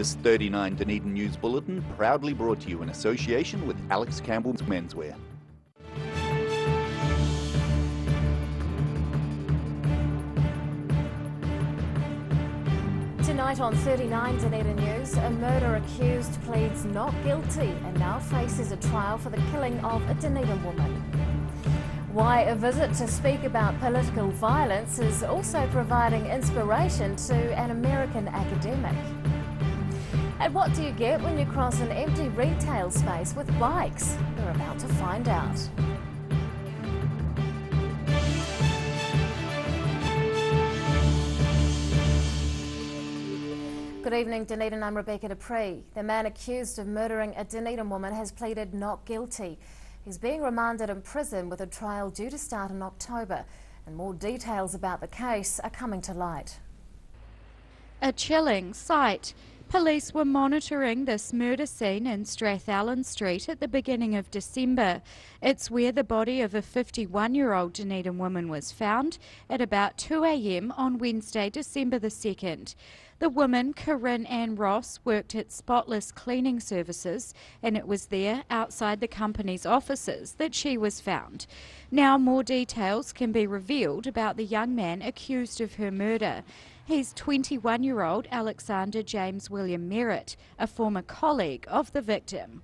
This 39 Dunedin News Bulletin proudly brought to you in association with Alex Campbell's Menswear. Tonight on 39 Dunedin News, a murder accused pleads not guilty and now faces a trial for the killing of a Dunedin woman. Why a visit to speak about political violence is also providing inspiration to an American academic. And what do you get when you cross an empty retail space with bikes? We're about to find out. Good evening, Dunedin. I'm Rebecca Dupree. The man accused of murdering a Dunedin woman has pleaded not guilty. He's being remanded in prison with a trial due to start in October, and more details about the case are coming to light. A chilling sight. Police were monitoring this murder scene in Strathallan Street at the beginning of December. It's where the body of a 51-year-old Dunedin woman was found at about 2 a.m. on Wednesday, December the 2nd. The woman, Corinne Ann Ross, worked at Spotless Cleaning Services, and it was there, outside the company's offices, that she was found. Now more details can be revealed about the young man accused of her murder. He's 21-year-old Alexander James William Merritt, a former colleague of the victim.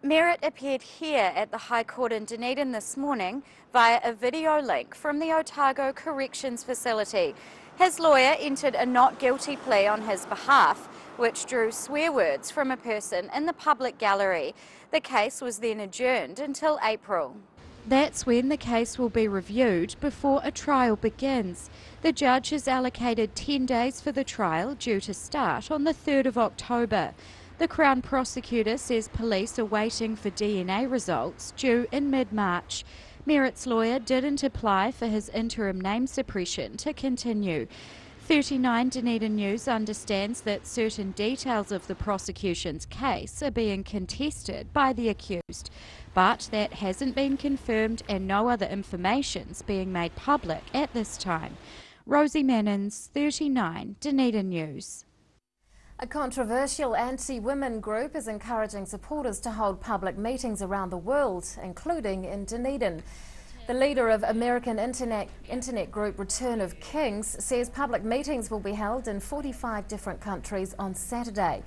Merritt appeared here at the High Court in Dunedin this morning via a video link from the Otago Corrections Facility. His lawyer entered a not guilty plea on his behalf, which drew swear words from a person in the public gallery. The case was then adjourned until April. That's when the case will be reviewed before a trial begins. The judge has allocated 10 days for the trial, due to start on the 3rd of October. The Crown Prosecutor says police are waiting for DNA results due in mid-March. Merritt's lawyer didn't apply for his interim name suppression to continue. 39 Dunedin News understands that certain details of the prosecution's case are being contested by the accused, but that hasn't been confirmed and no other information's being made public at this time. Rosie Mannins, 39 Dunedin News. A controversial anti-women group is encouraging supporters to hold public meetings around the world, including in Dunedin. The leader of American internet group Return of Kings says public meetings will be held in 45 different countries on Saturday.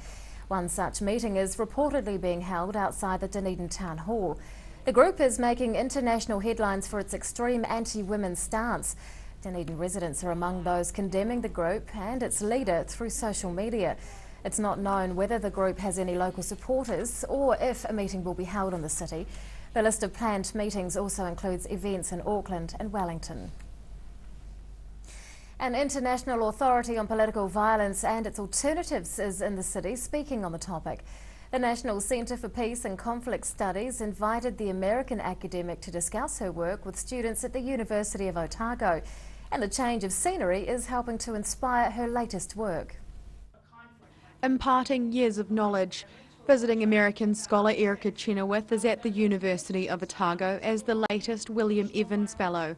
One such meeting is reportedly being held outside the Dunedin Town Hall. The group is making international headlines for its extreme anti-women stance. Dunedin residents are among those condemning the group and its leader through social media. It's not known whether the group has any local supporters or if a meeting will be held in the city. The list of planned meetings also includes events in Auckland and Wellington. An international authority on political violence and its alternatives is in the city speaking on the topic. The National Centre for Peace and Conflict Studies invited the American academic to discuss her work with students at the University of Otago, and the change of scenery is helping to inspire her latest work. Imparting years of knowledge. Visiting American scholar Erica Chenoweth is at the University of Otago as the latest William Evans Fellow.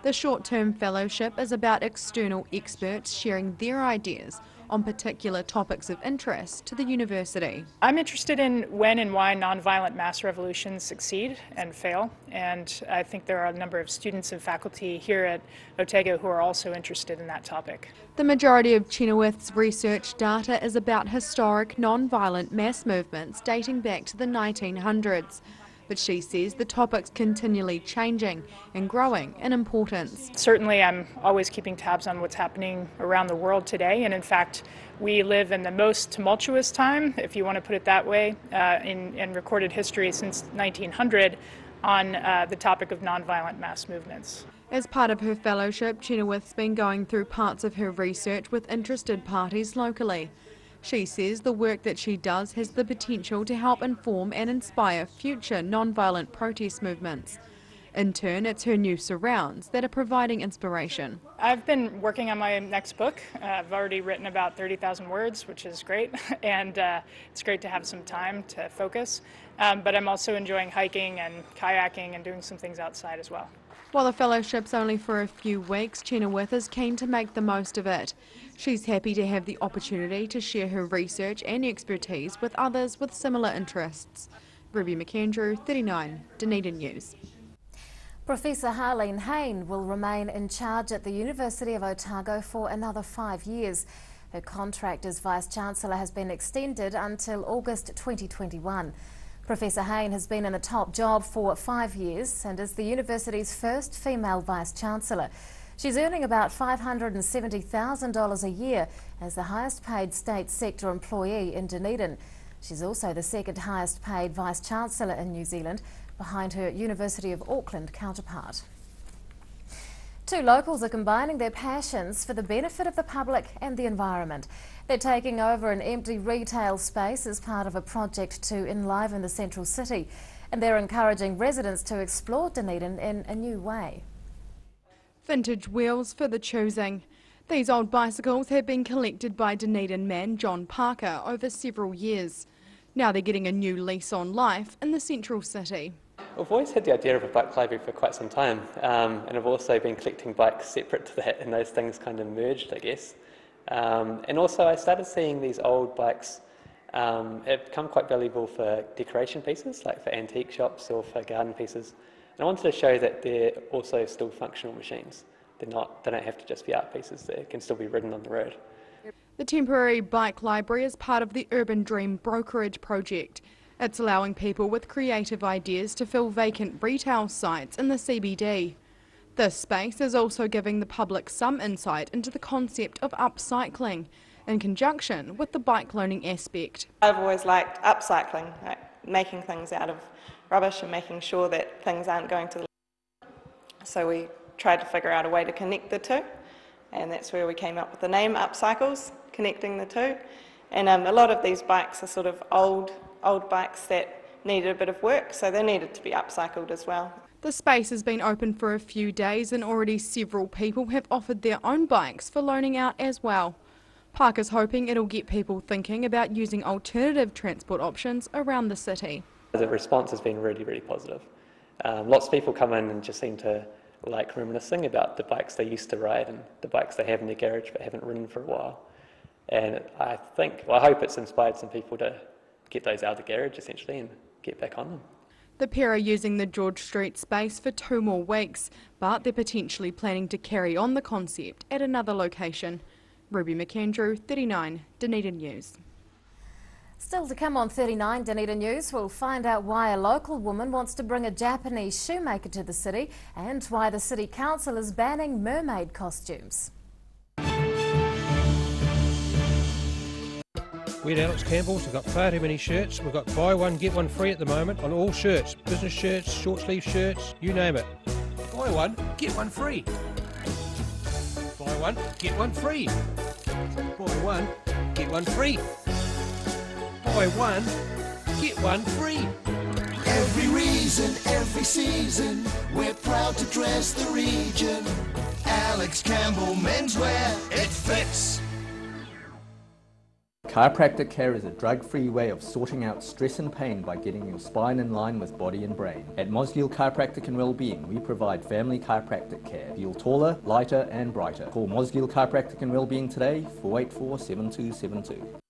The short-term fellowship is about external experts sharing their ideas on particular topics of interest to the university. I'm interested in when and why nonviolent mass revolutions succeed and fail, and I think there are a number of students and faculty here at Otago who are also interested in that topic. The majority of Chenoweth's research data is about historic nonviolent mass movements dating back to the 1900s. But she says the topic's continually changing and growing in importance. Certainly I'm always keeping tabs on what's happening around the world today, and in fact we live in the most tumultuous time, if you want to put it that way, in recorded history since 1900 on the topic of nonviolent mass movements. As part of her fellowship, Chenoweth's been going through parts of her research with interested parties locally. She says the work that she does has the potential to help inform and inspire future nonviolent protest movements. In turn, it's her new surrounds that are providing inspiration. I've been working on my next book. I've already written about 30,000 words, which is great, and it's great to have some time to focus. But I'm also enjoying hiking and kayaking and doing some things outside as well. While the fellowship's only for a few weeks, Chenoweth is keen to make the most of it. She's happy to have the opportunity to share her research and expertise with others with similar interests. Ruby McAndrew, 39, Dunedin News. Professor Harleen Hain will remain in charge at the University of Otago for another 5 years. Her contract as Vice-Chancellor has been extended until August 2021. Professor Hain has been in a top job for 5 years and is the university's first female Vice-Chancellor. She's earning about $570,000 a year as the highest paid state sector employee in Dunedin. She's also the second highest paid Vice-Chancellor in New Zealand, behind her University of Auckland counterpart. Two locals are combining their passions for the benefit of the public and the environment. They're taking over an empty retail space as part of a project to enliven the central city, and they're encouraging residents to explore Dunedin in a new way. Vintage wheels for the choosing. These old bicycles have been collected by Dunedin man John Parker over several years. Now they're getting a new lease on life in the central city. I've always had the idea of a bike library for quite some time, and I've also been collecting bikes separate to that, and those things kind of merged, I guess. And also I started seeing these old bikes have become quite valuable for decoration pieces, like for antique shops or for garden pieces. And I wanted to show that they're also still functional machines. They don't have to just be art pieces, they can still be ridden on the road. The temporary bike library is part of the Urban Dream brokerage project. It's allowing people with creative ideas to fill vacant retail sites in the CBD. This space is also giving the public some insight into the concept of upcycling, in conjunction with the bike loaning aspect. I've always liked upcycling, like making things out of rubbish and making sure that things aren't going to the landfill. So we tried to figure out a way to connect the two, and that's where we came up with the name Upcycles, connecting the two. And a lot of these bikes are sort of old bikes that needed a bit of work, so they needed to be upcycled as well. The space has been open for a few days and already several people have offered their own bikes for loaning out as well. Parker's hoping it'll get people thinking about using alternative transport options around the city. The response has been really, really positive. Lots of people come in and just seem to like reminiscing about the bikes they used to ride and the bikes they have in their garage but haven't ridden for a while. And I hope it's inspired some people to get those out of the garage essentially and get back on them. The pair are using the George Street space for 2 more weeks, but they're potentially planning to carry on the concept at another location. Ruby McAndrew, 39, Dunedin News. Still to come on 39 Dunedin News, we'll find out why a local woman wants to bring a Japanese shoemaker to the city and why the City Council is banning mermaid costumes. We're at Alex Campbell's. We've got far too many shirts. We've got buy one, get one free at the moment on all shirts. Business shirts, short sleeve shirts, you name it. Buy one, get one free. Buy one, get one free. Buy one, get one free. Buy one, get one free. Every reason, every season, we're proud to dress the region. Alex Campbell menswear, it fits. Chiropractic care is a drug-free way of sorting out stress and pain by getting your spine in line with body and brain. At Mosgiel Chiropractic and Wellbeing, we provide family chiropractic care. Feel taller, lighter and brighter. Call Mosgiel Chiropractic and Wellbeing today, 484 7272.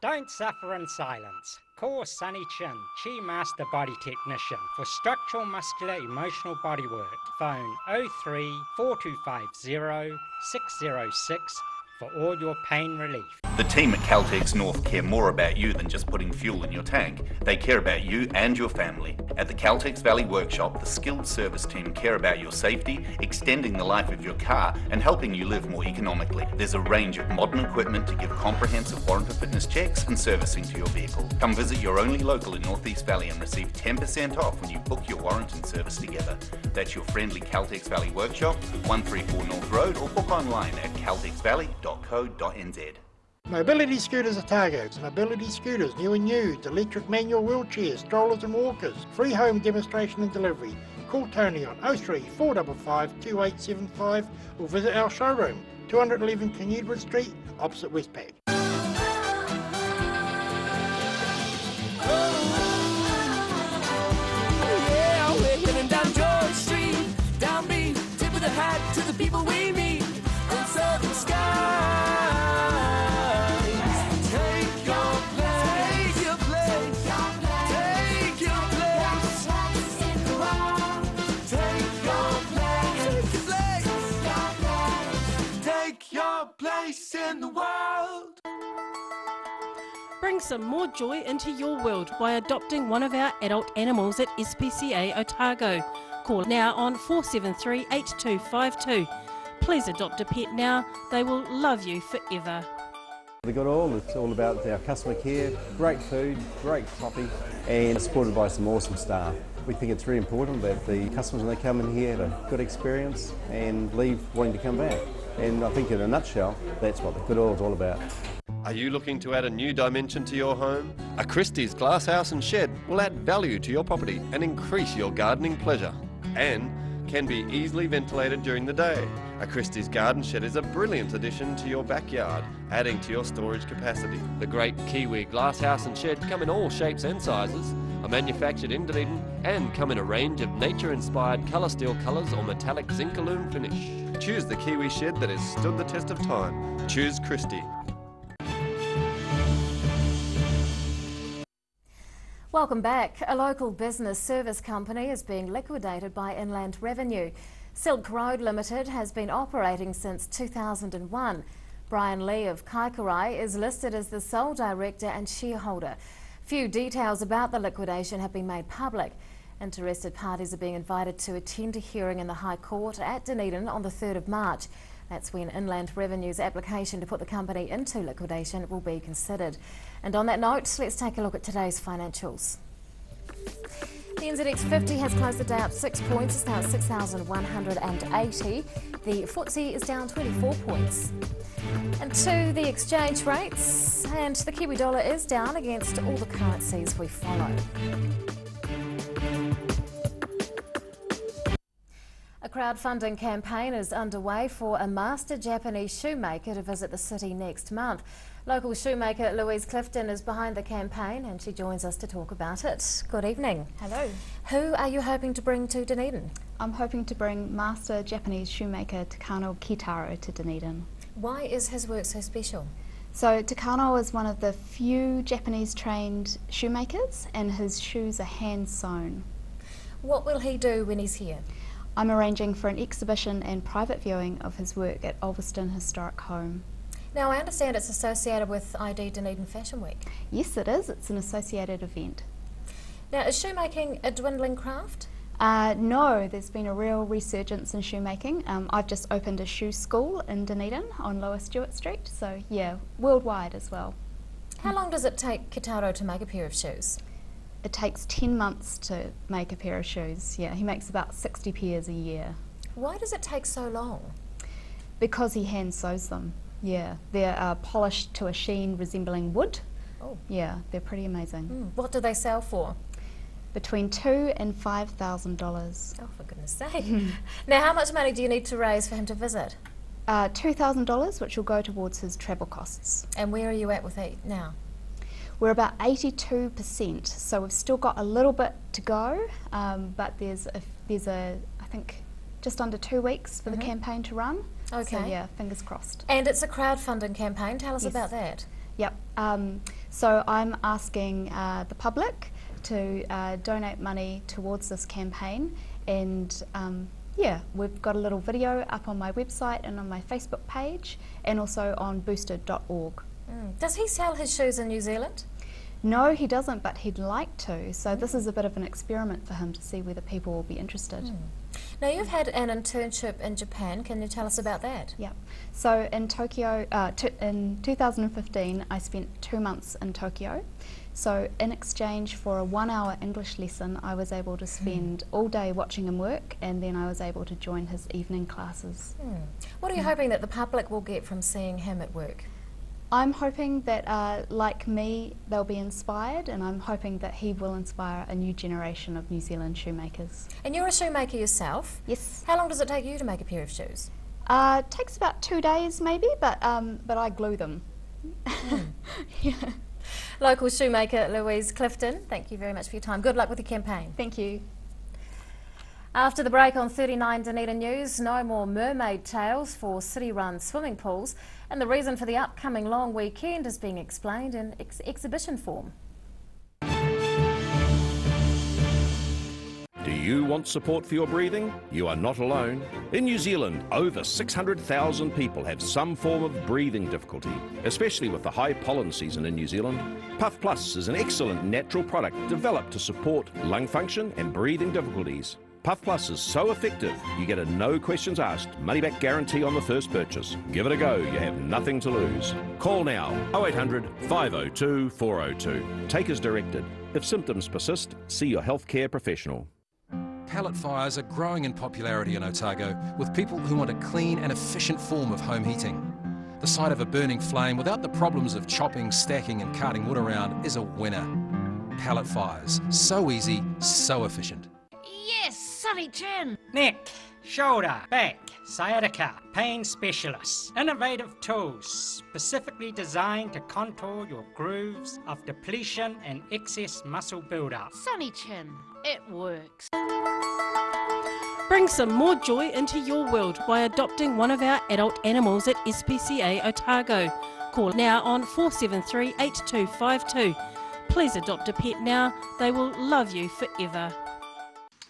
Don't suffer in silence. Call Sunny Chin, Chi Master Body Technician for structural, muscular, emotional bodywork. Phone 03 4250 606 for all your pain relief. The team at Caltex North care more about you than just putting fuel in your tank. They care about you and your family. At the Caltex Valley Workshop, the skilled service team care about your safety, extending the life of your car and helping you live more economically. There's a range of modern equipment to give comprehensive warrant of fitness checks and servicing to your vehicle. Come visit your only local in North East Valley and receive 10% off when you book your warrant and service together. That's your friendly Caltex Valley Workshop, 134 North Road, or book online at caltexvalley.co.nz. Mobility Scooters Otago. Mobility Scooters, new and used, electric manual wheelchairs, strollers and walkers. Free home demonstration and delivery. Call Tony on 03 455 2875 or visit our showroom, 211 Canudwood Street, opposite Westpac. Yeah, we're heading down George Street, down B, tip of the hat to the people we meet, and southern skies. Take your place, take your place, take your place, take your place, take your place in the world. Bring some more joy into your world by adopting one of our adult animals at SPCA Otago. Call now on 473 8252. Please adopt a pet now, they will love you forever. The Good All, it's all about our customer care, great food, great coffee and supported by some awesome staff. We think it's really important that the customers when they come in here have a good experience and leave wanting to come back. And I think in a nutshell, that's what the Good All is all about. Are you looking to add a new dimension to your home? A Christie's glasshouse and shed will add value to your property and increase your gardening pleasure, and can be easily ventilated during the day. A Christie's garden shed is a brilliant addition to your backyard, adding to your storage capacity. The great Kiwi glasshouse and shed come in all shapes and sizes, are manufactured in Dunedin and come in a range of nature-inspired colour steel colours or metallic zinc aluminum finish. Choose the Kiwi shed that has stood the test of time. Choose Christie. Welcome back. A local business service company is being liquidated by Inland Revenue. Silk Road Limited has been operating since 2001. Brian Lee of Kaikorai is listed as the sole director and shareholder. Few details about the liquidation have been made public. Interested parties are being invited to attend a hearing in the High Court at Dunedin on the 3rd of March. That's when Inland Revenue's application to put the company into liquidation will be considered. And on that note, let's take a look at today's financials. The NZX 50 has closed the day up 6 points, it's now at 6,180. The FTSE is down 24 points. And to the exchange rates, and the Kiwi dollar is down against all the currencies we follow. A crowdfunding campaign is underway for a master Japanese shoemaker to visit the city next month. Local shoemaker Louise Clifton is behind the campaign and she joins us to talk about it. Good evening. Hello. Who are you hoping to bring to Dunedin? I'm hoping to bring master Japanese shoemaker Takano Kitaro to Dunedin. Why is his work so special? So Takano is one of the few Japanese trained shoemakers and his shoes are hand sewn. What will he do when he's here? I'm arranging for an exhibition and private viewing of his work at Ulverston Historic Home. Now I understand it's associated with ID Dunedin Fashion Week. Yes it is, it's an associated event. Now is shoemaking a dwindling craft? No, there's been a real resurgence in shoemaking. I've just opened a shoe school in Dunedin on Lower Stewart Street, so yeah, worldwide as well. How long does it take Kitaro to make a pair of shoes? It takes 10 months to make a pair of shoes. Yeah, he makes about 60 pairs a year. Why does it take so long? Because he hand sews them. Yeah, they're polished to a sheen resembling wood. Oh. Yeah, they're pretty amazing. What do they sell for? Between $2,000 and $5,000. Oh, for goodness sake. Now, how much money do you need to raise for him to visit? $2,000, which will go towards his travel costs. And where are you at with it now? We're about 82%, so we've still got a little bit to go, but there's I think, just under 2 weeks for the campaign to run. Okay. So yeah, fingers crossed. And it's a crowdfunding campaign. Tell us about that. Yep. So I'm asking the public to donate money towards this campaign, and Yeah, we've got a little video up on my website and on my Facebook page, and also on boosted.org. Does he sell his shoes in New Zealand? No, he doesn't, but he'd like to. So this is a bit of an experiment for him to see whether people will be interested. Now, you've had an internship in Japan. Can you tell us about that? Yeah. So in Tokyo, in 2015, I spent 2 months in Tokyo. So in exchange for a 1-hour English lesson, I was able to spend all day watching him work, and then I was able to join his evening classes. What are you hoping that the public will get from seeing him at work? I'm hoping that, like me, they'll be inspired, and I'm hoping that he will inspire a new generation of New Zealand shoemakers. And you're a shoemaker yourself? Yes. How long does it take you to make a pair of shoes? It takes about 2 days maybe, but I glue them. Yeah. Local shoemaker Louise Clifton, thank you very much for your time. Good luck with your campaign. Thank you. After the break on 39 Dunedin News, no more mermaid tails for city-run swimming pools, and the reason for the upcoming long weekend is being explained in exhibition form. Do you want support for your breathing? You are not alone. In New Zealand, over 600,000 people have some form of breathing difficulty, especially with the high pollen season in New Zealand. Puff Plus is an excellent natural product developed to support lung function and breathing difficulties. Puff Plus is so effective, you get a no questions asked, money back guarantee on the first purchase. Give it a go, you have nothing to lose. Call now, 0800 502 402. Take as directed. If symptoms persist, see your healthcare professional. Pellet fires are growing in popularity in Otago, with people who want a clean and efficient form of home heating. The sight of a burning flame without the problems of chopping, stacking and carting wood around is a winner. Pellet fires, so easy, so efficient. Yes, sunny chin. Neck, shoulder, back, sciatica, pain specialists. Innovative tools specifically designed to contour your grooves of depletion and excess muscle buildup. Sunny chin, it works. Bring some more joy into your world by adopting one of our adult animals at SPCA Otago. Call now on 473 8252. Please adopt a pet now, they will love you forever.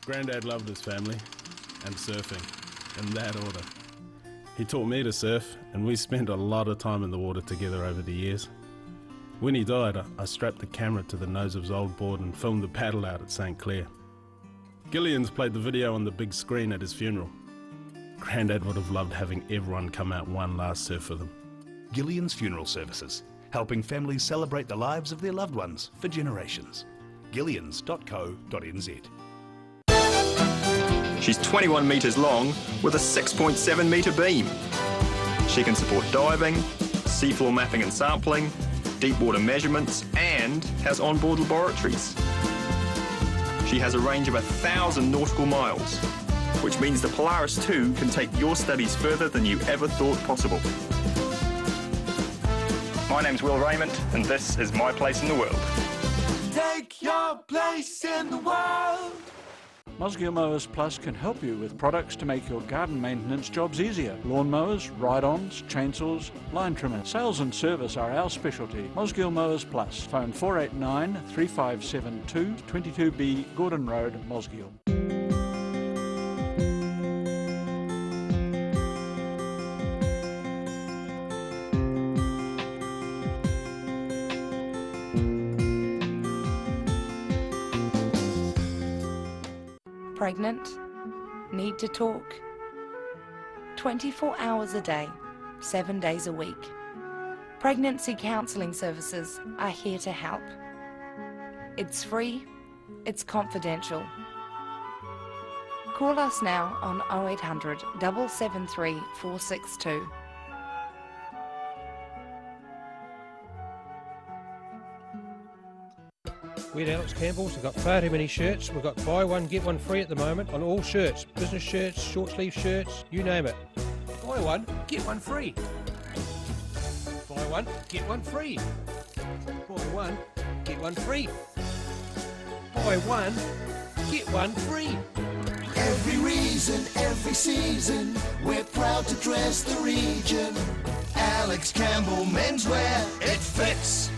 Granddad loved his family and surfing, in that order. He taught me to surf, and we spent a lot of time in the water together over the years. When he died, I strapped the camera to the nose of his old board and filmed the paddle out at St. Clair. Gillian's played the video on the big screen at his funeral. Granddad would have loved having everyone come out one last surf with him. Gillian's Funeral Services, helping families celebrate the lives of their loved ones for generations. Gillians.co.nz. She's 21 metres long with a 6.7 metre beam. She can support diving, seafloor mapping and sampling, deep water measurements, and has onboard laboratories. She has a range of 1,000 nautical miles, which means the Polaris 2 can take your studies further than you ever thought possible. My name's Will Raymond, and this is My Place in the World. Take your place in the world. Mosgiel Mowers Plus can help you with products to make your garden maintenance jobs easier. Lawn mowers, ride-ons, chainsaws, line trimmers. Sales and service are our specialty. Mosgiel Mowers Plus. Phone 489 3572 22B Gordon Road, Mosgiel. Pregnant? Need to talk? 24 hours a day, 7 days a week. Pregnancy counselling services are here to help. It's free, it's confidential. Call us now on 0800 773 462. We're at Alex Campbell's. We've got far too many shirts. We've got buy one, get one free at the moment on all shirts. Business shirts, short sleeve shirts, you name it. Buy one, get one free. Buy one, get one free. Buy one, get one free. Buy one, get one free. Every reason, every season, we're proud to dress the region. Alex Campbell Menswear, it fits.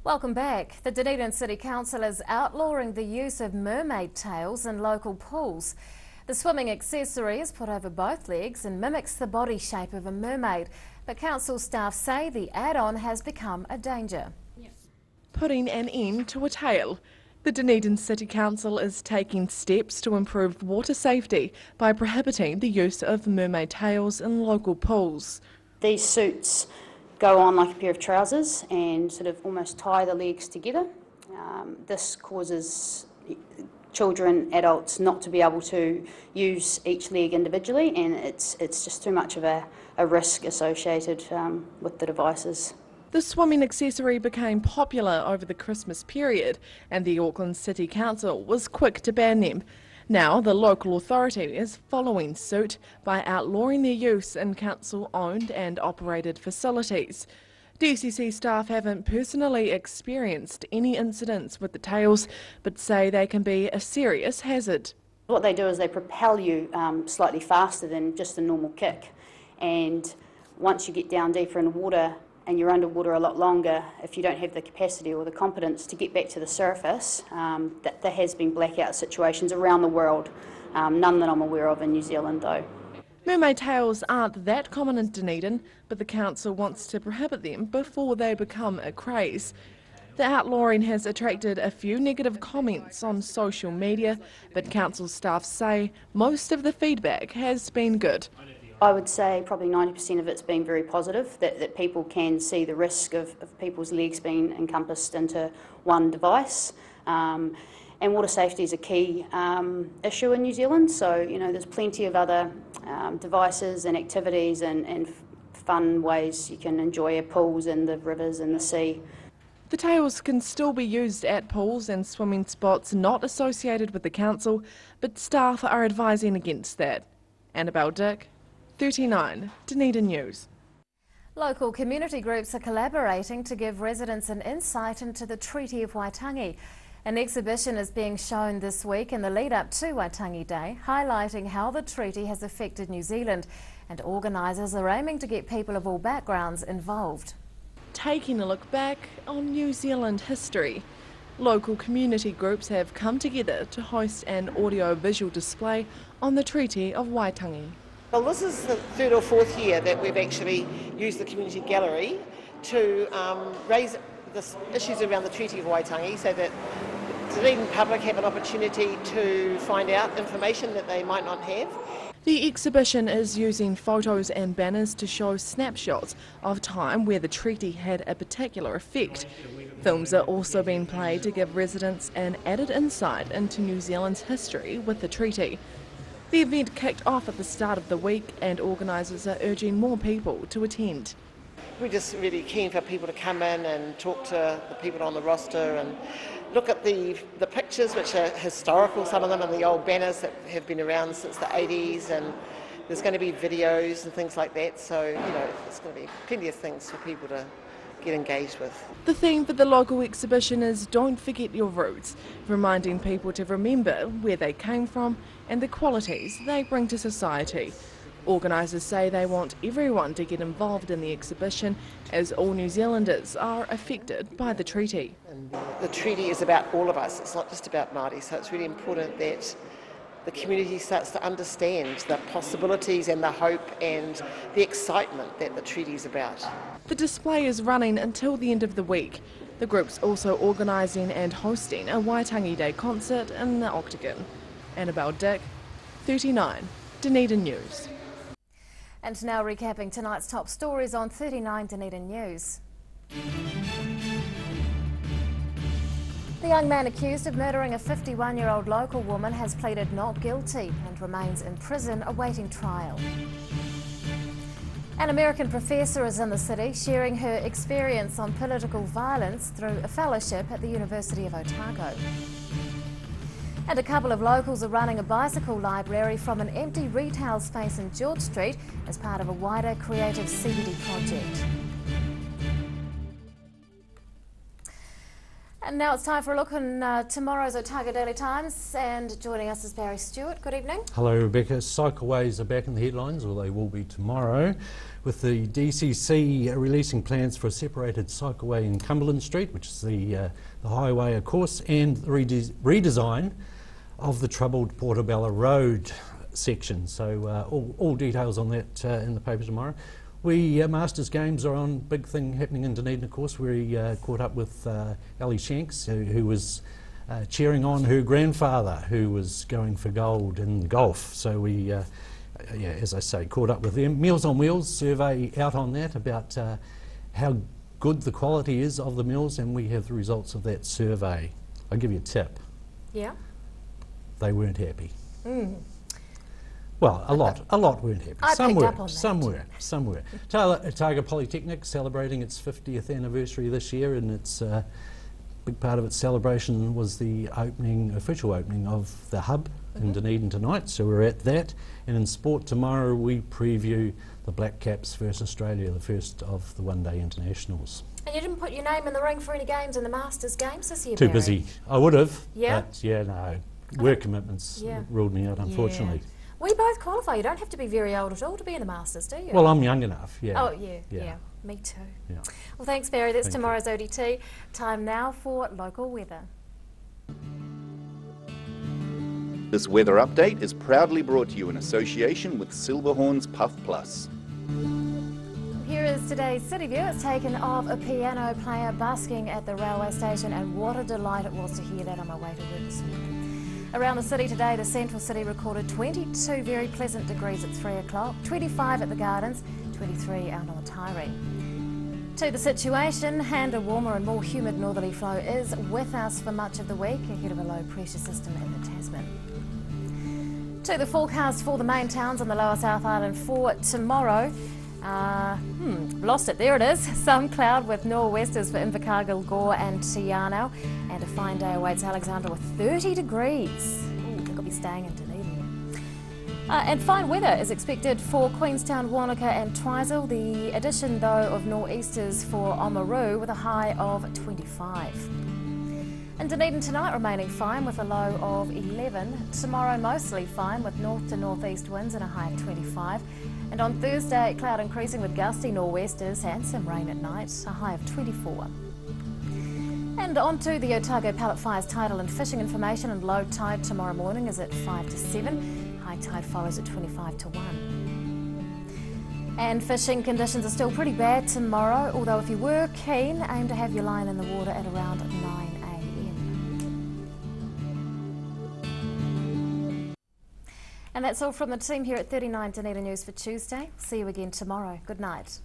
Welcome back. The Dunedin City Council is outlawing the use of mermaid tails in local pools. The swimming accessory is put over both legs and mimics the body shape of a mermaid, but council staff say the add-on has become a danger. Putting an end to a tail. The Dunedin City Council is taking steps to improve water safety by prohibiting the use of mermaid tails in local pools. These suits go on like a pair of trousers and sort of almost tie the legs together. This causes children, adults not to be able to use each leg individually, and it's just too much of a risk associated with the devices. The swimming accessory became popular over the Christmas period, and the Auckland City Council was quick to ban them. Now the local authority is following suit by outlawing their use in council-owned and operated facilities. DCC staff haven't personally experienced any incidents with the tails, but say they can be a serious hazard. What they do is they propel you slightly faster than just a normal kick, and once you get down deeper in the water and you're underwater a lot longer, if you don't have the capacity or the competence to get back to the surface, there has been blackout situations around the world, none that I'm aware of in New Zealand though. Mermaid tails aren't that common in Dunedin, but the council wants to prohibit them before they become a craze. The outlawing has attracted a few negative comments on social media, but council staff say most of the feedback has been good. I would say probably 90% of it's been very positive, that people can see the risk of people's legs being encompassed into one device. And water safety is a key issue in New Zealand, so there's plenty of other devices and activities and fun ways you can enjoy pools and the rivers and the sea. The tails can still be used at pools and swimming spots not associated with the council, but staff are advising against that. Annabelle Dick, 39 Dunedin News. Local community groups are collaborating to give residents an insight into the Treaty of Waitangi. An exhibition is being shown this week in the lead up to Waitangi Day, highlighting how the treaty has affected New Zealand, and organisers are aiming to get people of all backgrounds involved. Taking a look back on New Zealand history. Local community groups have come together to host an audio-visual display on the Treaty of Waitangi. Well, this is the third or fourth year that we've actually used the community gallery to raise the issues around the Treaty of Waitangi so that the Dunedin public have an opportunity to find out information that they might not have. The exhibition is using photos and banners to show snapshots of time where the treaty had a particular effect. Films are also being played to give residents an added insight into New Zealand's history with the treaty. The event kicked off at the start of the week, and organisers are urging more people to attend. We're just really keen for people to come in and talk to the people on the roster and look at the pictures, which are historical, some of them, and the old banners that have been around since the 80s, and there's going to be videos and things like that, so there's going to be plenty of things for people to get engaged with. The theme for the local exhibition is Don't Forget Your Roots, reminding people to remember where they came from and the qualities they bring to society. Organisers say they want everyone to get involved in the exhibition, as all New Zealanders are affected by the treaty. The treaty is about all of us, it's not just about Māori, so it's really important that the community starts to understand the possibilities and the hope and the excitement that the treaty is about. The display is running until the end of the week. The group's also organising and hosting a Waitangi Day concert in the Octagon. Annabelle Dick, 39 Dunedin News. And now recapping tonight's top stories on 39 Dunedin News. The young man accused of murdering a 51-year-old local woman has pleaded not guilty and remains in prison awaiting trial. An American professor is in the city sharing her experience on political violence through a fellowship at the University of Otago. And a couple of locals are running a bicycle library from an empty retail space in George Street as part of a wider creative CBD project. And now it's time for a look on tomorrow's Otago Daily Times, and joining us is Barry Stewart. Good evening. Hello Rebecca. Cycleways are back in the headlines, or they will be tomorrow, with the DCC releasing plans for a separated cycleway in Cumberland Street, which is the highway of course, and the redesign of the troubled Portobello Road section. So all details on that in the paper tomorrow. Masters Games are on, big thing happening in Dunedin of course. We caught up with Ali Shanks, who was cheering on her grandfather who was going for gold in golf. So we, as I say, caught up with them. Meals on Wheels survey out on that about how good the quality is of the meals, and we have the results of that survey. I'll give you a tip. Yeah? They weren't happy. Mm. Well, a lot weren't happy. I Some picked were, up on that. some were. Otago Polytechnic celebrating its 50th anniversary this year, and its big part of its celebration was the official opening of the hub in Dunedin tonight. So we're at that, and in sport tomorrow we preview the Black Caps versus Australia, the first of the one-day internationals. And you didn't put your name in the ring for any games in the Masters Games this year, Too Barry? busy. I would have. Yeah? But yeah, no. Work commitments ruled me out, unfortunately. Yeah. We both qualify. You don't have to be very old at all to be in the Masters, do you? Well, I'm young enough, yeah. Oh, yeah. Me too. Yeah. Well, thanks, Barry. That's Thank tomorrow's ODT. Time now for local weather. This weather update is proudly brought to you in association with Silverhorn's Puff Plus. Here is today's city view. It's taken of a piano player busking at the railway station, and what a delight it was to hear that on my way to work this morning. Around the city today, the central city recorded 22 very pleasant degrees at 3 o'clock, 25 at the Gardens, 23 out on the Tyree. To the situation, and a warmer and more humid northerly flow is with us for much of the week ahead of a low pressure system in the Tasman. To the forecast for the main towns on the lower South Island for tomorrow. Lost it, there it is. Some cloud with nor'westers for Invercargill, Gore and Te Anau, and a fine day awaits Alexandra with 30 degrees. Ooh, they've got to be staying in Dunedin. And fine weather is expected for Queenstown, Wanaka and Twizel. The addition though of nor'easters for Oamaru with a high of 25. In Dunedin tonight remaining fine with a low of 11. Tomorrow mostly fine with north to northeast winds and a high of 25. And on Thursday, cloud increasing with gusty nor'westers and some rain at night, a high of 24. And on to the Otago Pallet Fires tidal and fishing information, and low tide tomorrow morning is at 5 to 7. High tide follows at 25 to 1. And fishing conditions are still pretty bad tomorrow, although if you were keen, aim to have your line in the water at around 9 a.m. And that's all from the team here at 39 Dunedin News for Tuesday. See you again tomorrow. Good night.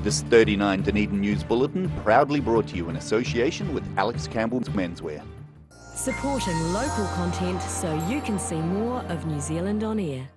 This 39 Dunedin News Bulletin proudly brought to you in association with Alex Campbell's Menswear. Supporting local content so you can see more of New Zealand on air.